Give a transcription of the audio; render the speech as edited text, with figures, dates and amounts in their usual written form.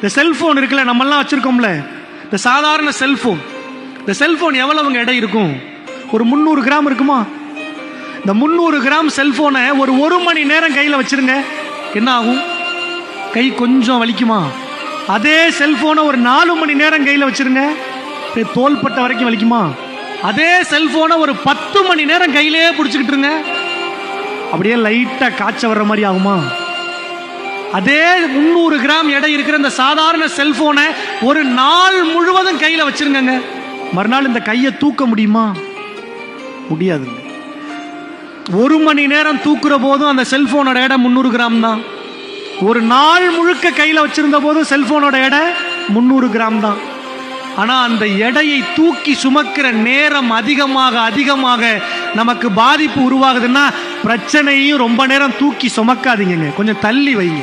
இந்த செல்போன் இருக்குல்ல, நம்மெல்லாம் வச்சிருக்கோம்ல, இந்த சாதாரண செல்போன், இந்த செல்போன் எவ்வளவுங்க எடை இருக்கும்? ஒரு 300 கிராம் இருக்குமா? இந்த 300 கிராம் செல்போனை ஒரு மணி நேரம் கையில் வச்சிருங்க, என்ன ஆகும்? கை கொஞ்சம் வலிக்குமா? அதே செல்போனை ஒரு 4 மணி நேரம் கையில் வச்சிருங்க, தோள்பட்ட வரைக்கும் வலிக்குமா? அதே செல்போனை ஒரு 10 மணி நேரம் கையிலே பிடிச்சிக்கிட்டு இருங்க, அப்படியே லைட்டா காய்ச்ச வர்ற மாதிரி ஆகுமா? அதே 300 கிராம் எடை இருக்கிற இந்த சாதாரண செல்போனை ஒரு நாள் முழுவதும் கையில் வச்சிருங்க, மறுநாள் இந்த கையை தூக்க முடியுமா? முடியாதுங்க. 1 மணி நேரம் தூக்குற போதும் அந்த செல்போனோட எடை 300 கிராம் தான். ஒரு நாள் முழுக்க கையில் வச்சிருந்த போதும் செல்போனோட எடை 300 கிராம் தான். ஆனால் அந்த எடையை தூக்கி சுமக்கிற நேரம் அதிகமாக அதிகமாக நமக்கு பாதிப்பு உருவாகுதுன்னா பிரச்சனையும் ரொம்ப நேரம் தூக்கி சுமக்காதீங்க, கொஞ்சம் தள்ளி வைங்க.